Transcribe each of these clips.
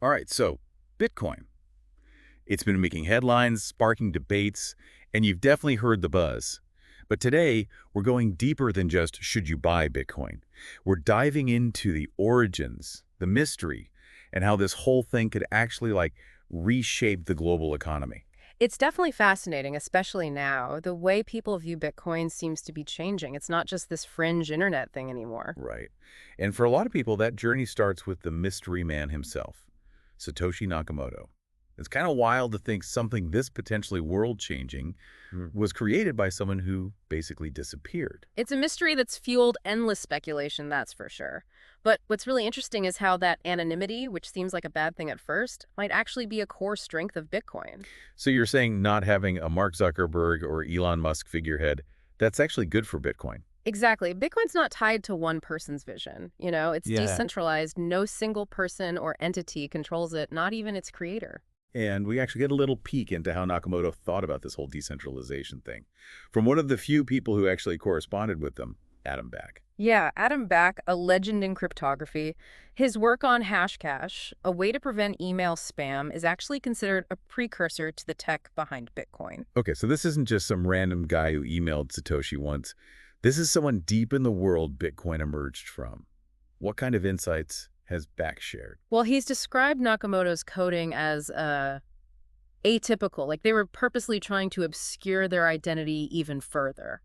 All right, so Bitcoin. It's been making headlines, sparking debates, and you've definitely heard the buzz. But today, we're going deeper than just should you buy Bitcoin. We're diving into the origins, the mystery, and how this whole thing could actually reshape the global economy. It's definitely fascinating, especially now. The way people view Bitcoin seems to be changing. It's not just this fringe internet thing anymore. Right. And for a lot of people, that journey starts with the mystery man himself, Satoshi Nakamoto. It's kind of wild to think something this potentially world-changing was created by someone who basically disappeared. It's a mystery that's fueled endless speculation, that's for sure. But what's really interesting is how that anonymity, which seems like a bad thing at first, might actually be a core strength of Bitcoin. So you're saying not having a Mark Zuckerberg or Elon Musk figurehead, that's actually good for Bitcoin. Exactly. Bitcoin's not tied to one person's vision. It's Yeah. decentralized. No single person or entity controls it, not even its creator. And we actually get a little peek into how Nakamoto thought about this whole decentralization thing from one of the few people who actually corresponded with them, Adam Back. Yeah, Adam Back, a legend in cryptography. His work on Hashcash, a way to prevent email spam, is actually considered a precursor to the tech behind Bitcoin. Okay, so this isn't just some random guy who emailed Satoshi once. This is someone deep in the world Bitcoin emerged from. What kind of insights has Back shared? Well, he's described Nakamoto's coding as atypical, like they were purposely trying to obscure their identity even further.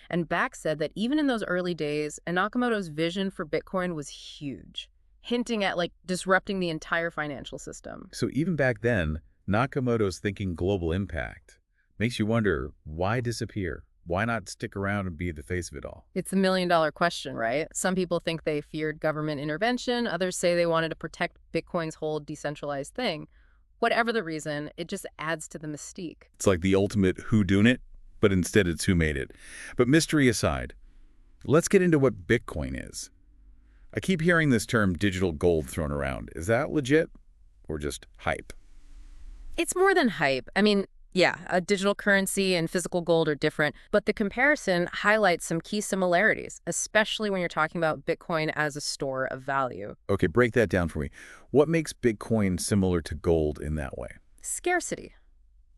And Back said that even in those early days, Nakamoto's vision for Bitcoin was huge, hinting at disrupting the entire financial system. So even back then, Nakamoto's thinking global impact makes you wonder, why disappear? Why not stick around and be the face of it all? It's the million-dollar question, right? Some people think they feared government intervention. Others say they wanted to protect Bitcoin's whole decentralized thing. Whatever the reason, it just adds to the mystique. It's like the ultimate whodunit, but instead it's who made it. But mystery aside, let's get into what Bitcoin is. I keep hearing this term digital gold thrown around. Is that legit or just hype? It's more than hype. I mean, yeah, a digital currency and physical gold are different, but the comparison highlights some key similarities, especially when you're talking about Bitcoin as a store of value. Okay, break that down for me. What makes Bitcoin similar to gold in that way? Scarcity.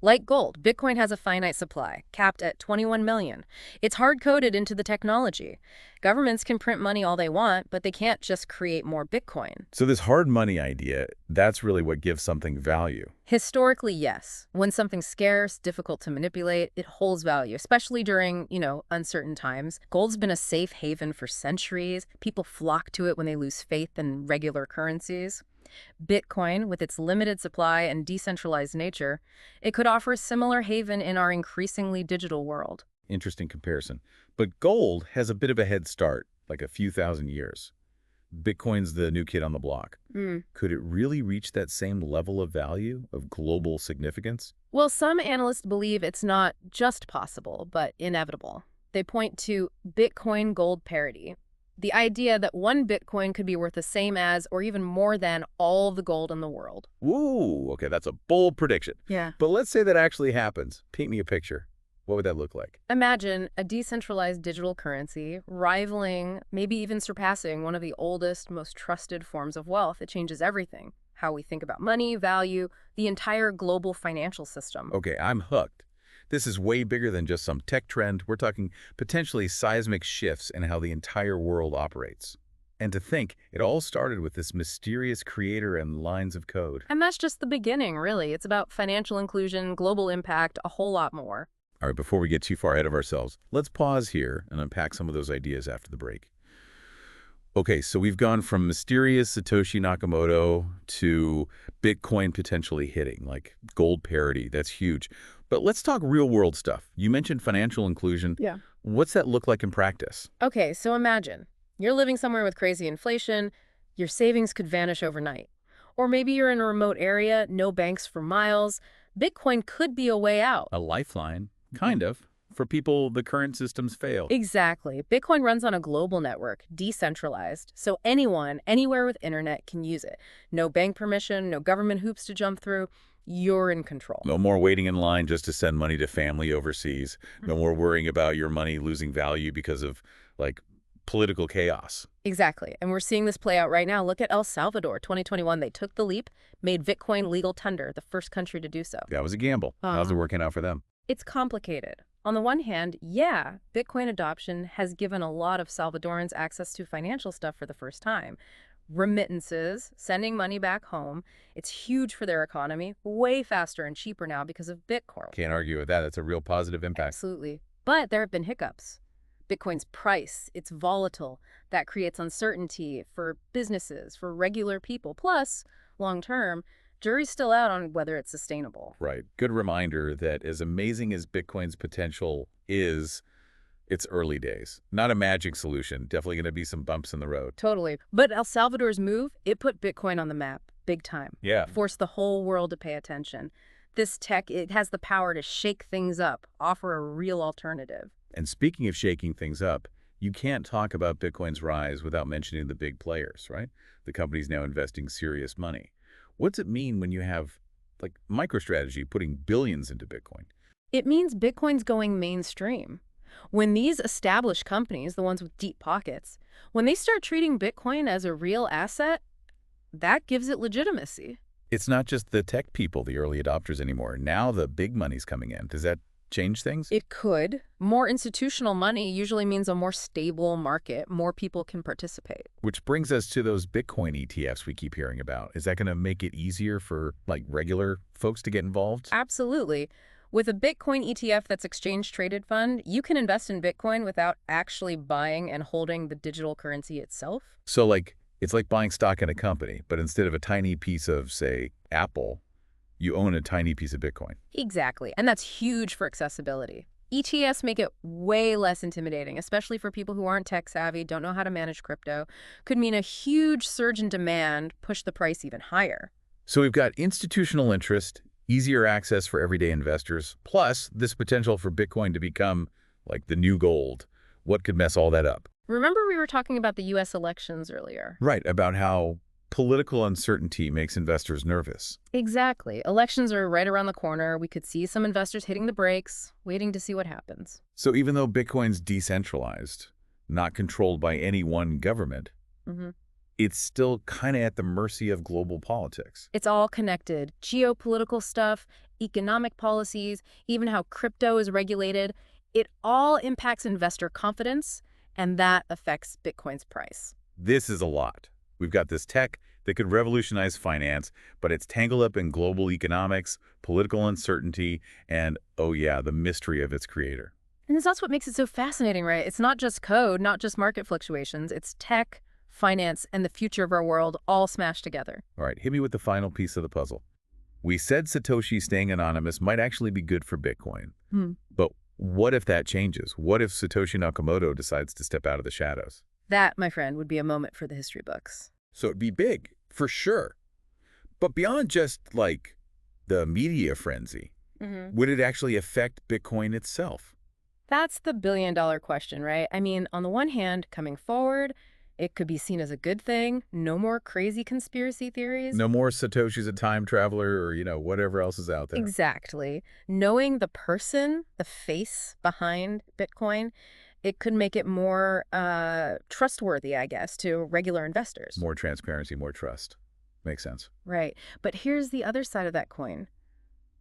Like gold, Bitcoin has a finite supply, capped at 21 million. It's hard-coded into the technology. Governments can print money all they want, but they can't just create more Bitcoin. So this hard money idea, that's really what gives something value. Historically, yes. When something's scarce, difficult to manipulate, it holds value, especially during, uncertain times. Gold's been a safe haven for centuries. People flock to it when they lose faith in regular currencies. Bitcoin, with its limited supply and decentralized nature, it could offer a similar haven in our increasingly digital world. Interesting comparison. But gold has a bit of a head start, like a few thousand years. Bitcoin's the new kid on the block. Could it really reach that same level of value, of global significance? Well, some analysts believe it's not just possible, but inevitable. They point to Bitcoin gold parity, the idea that one Bitcoin could be worth the same as or even more than all the gold in the world. Ooh, okay, that's a bold prediction. Yeah. But let's say that actually happens. Paint me a picture. What would that look like? Imagine a decentralized digital currency rivaling, maybe even surpassing, one of the oldest, most trusted forms of wealth. It changes everything. How we think about money, value, the entire global financial system. Okay, I'm hooked. This is way bigger than just some tech trend. We're talking potentially seismic shifts in how the entire world operates. And to think, it all started with this mysterious creator and lines of code. And that's just the beginning, really. It's about financial inclusion, global impact, a whole lot more. All right, before we get too far ahead of ourselves, let's pause here and unpack some of those ideas after the break. Okay, so we've gone from mysterious Satoshi Nakamoto to Bitcoin potentially hitting, like gold parity. That's huge. But let's talk real-world stuff. You mentioned financial inclusion. Yeah. What's that look like in practice? Okay, so imagine you're living somewhere with crazy inflation, your savings could vanish overnight. Or maybe you're in a remote area, no banks for miles. Bitcoin could be a way out. A lifeline, kind of, for people the current systems fail. Exactly. Bitcoin runs on a global network, decentralized, so anyone, anywhere with internet can use it. No bank permission, no government hoops to jump through. You're in control. No more waiting in line just to send money to family overseas. No more worrying about your money losing value because of, political chaos. Exactly. And we're seeing this play out right now. Look at El Salvador, 2021. They took the leap, made Bitcoin legal tender, the first country to do so. That was a gamble. How's it working out for them? It's complicated. On the one hand, yeah, Bitcoin adoption has given a lot of Salvadorans access to financial stuff for the first time. Remittances, sending money back home. It's huge for their economy, way faster and cheaper now because of Bitcoin. Can't argue with that. That's a real positive impact. Absolutely. But there have been hiccups. Bitcoin's price, it's volatile. That creates uncertainty for businesses, for regular people. Plus, long term, jury's still out on whether it's sustainable. Right. Good reminder that as amazing as Bitcoin's potential is, it's early days. Not a magic solution. Definitely going to be some bumps in the road. Totally. But El Salvador's move, it put Bitcoin on the map, big time. Yeah. Forced the whole world to pay attention. This tech, it has the power to shake things up, offer a real alternative. And speaking of shaking things up, you can't talk about Bitcoin's rise without mentioning the big players, right? The companies now investing serious money. What's it mean when you have, like, MicroStrategy putting billions into Bitcoin? It means Bitcoin's going mainstream. When these established companies, the ones with deep pockets, when they start treating Bitcoin as a real asset, that gives it legitimacy. It's not just the tech people, the early adopters anymore. Now the big money's coming in. Does that change things? It could. More institutional money usually means a more stable market. More people can participate. Which brings us to those Bitcoin ETFs we keep hearing about. Is that going to make it easier for, like, regular folks to get involved? Absolutely. With a Bitcoin ETF that's exchange-traded fund, you can invest in Bitcoin without actually buying and holding the digital currency itself. So, like, it's like buying stock in a company, but instead of a tiny piece of, say, Apple, you own a tiny piece of Bitcoin. Exactly. And that's huge for accessibility. ETFs make it way less intimidating, especially for people who aren't tech-savvy, don't know how to manage crypto. Could mean a huge surge in demand, push the price even higher. So we've got institutional interest, easier access for everyday investors, plus this potential for Bitcoin to become, like, the new gold. What could mess all that up? Remember we were talking about the U.S. elections earlier? Right, about how political uncertainty makes investors nervous. Exactly. Elections are right around the corner. We could see some investors hitting the brakes, waiting to see what happens. So even though Bitcoin's decentralized, not controlled by any one government, it's still kind of at the mercy of global politics. It's all connected. Geopolitical stuff, economic policies, even how crypto is regulated. It all impacts investor confidence, and that affects Bitcoin's price. This is a lot. We've got this tech that could revolutionize finance, but it's tangled up in global economics, political uncertainty, and, oh yeah, the mystery of its creator. And that's what makes it so fascinating, right? It's not just code, not just market fluctuations. It's tech, finance, and the future of our world all smashed together. All right, hit me with the final piece of the puzzle. We said Satoshi staying anonymous might actually be good for Bitcoin. But what if that changes? What if Satoshi Nakamoto decides to step out of the shadows? That, my friend, would be a moment for the history books. So it'd be big, for sure. But beyond just, like, the media frenzy, would it actually affect Bitcoin itself? That's the billion-dollar question, right? I mean, on the one hand, coming forward, it could be seen as a good thing. No more crazy conspiracy theories. No more Satoshi's a time traveler or, whatever else is out there. Exactly. Knowing the person, the face behind Bitcoin, it could make it more trustworthy, I guess, to regular investors. More transparency, more trust. Makes sense. Right. But here's the other side of that coin.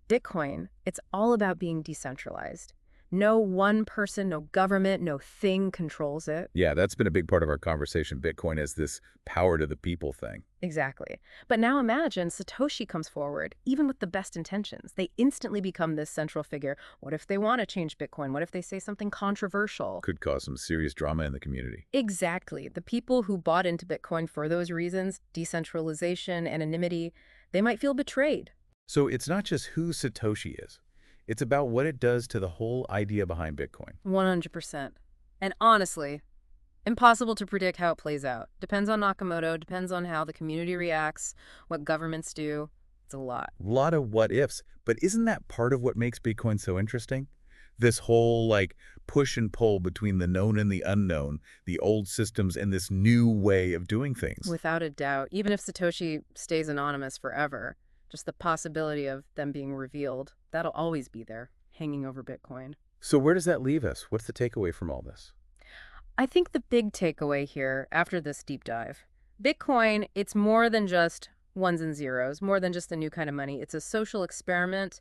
Bitcoin, it's all about being decentralized. No one person, no government, no thing controls it. Yeah, that's been a big part of our conversation. Bitcoin as this power to the people thing. Exactly. But now imagine Satoshi comes forward, even with the best intentions. They instantly become this central figure. What if they want to change Bitcoin? What if they say something controversial? Could cause some serious drama in the community. Exactly. The people who bought into Bitcoin for those reasons, decentralization, anonymity, they might feel betrayed. So it's not just who Satoshi is. It's about what it does to the whole idea behind Bitcoin. 100%. And honestly, impossible to predict how it plays out. Depends on Nakamoto, depends on how the community reacts, what governments do. It's a lot. A lot of what ifs. But isn't that part of what makes Bitcoin so interesting? This whole, like, push and pull between the known and the unknown, the old systems and this new way of doing things. Without a doubt. Even if Satoshi stays anonymous forever, just the possibility of them being revealed, that'll always be there, hanging over Bitcoin. So where does that leave us? What's the takeaway from all this? I think the big takeaway here after this deep dive, Bitcoin, it's more than just ones and zeros, more than just a new kind of money. It's a social experiment,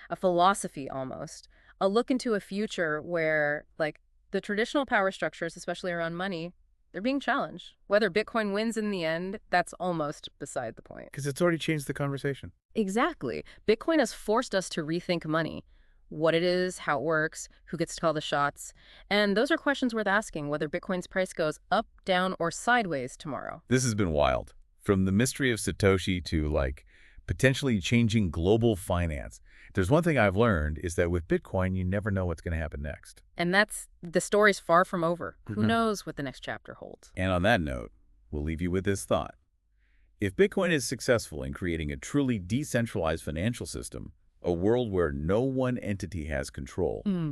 a philosophy almost, a look into a future where, like, the traditional power structures, especially around money, they're being challenged. Whether Bitcoin wins in the end, that's almost beside the point. Because it's already changed the conversation. Exactly. Bitcoin has forced us to rethink money, what it is, how it works, who gets to call the shots. And those are questions worth asking, whether Bitcoin's price goes up, down, or sideways tomorrow. This has been wild. From the mystery of Satoshi to, like, potentially changing global finance. There's one thing I've learned is that with Bitcoin, you never know what's going to happen next. And the story's far from over. Who Mhm. knows what the next chapter holds? And on that note, we'll leave you with this thought. If Bitcoin is successful in creating a truly decentralized financial system, a world where no one entity has control, Hmm.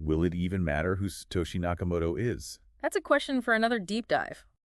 will it even matter who Satoshi Nakamoto is? That's a question for another deep dive.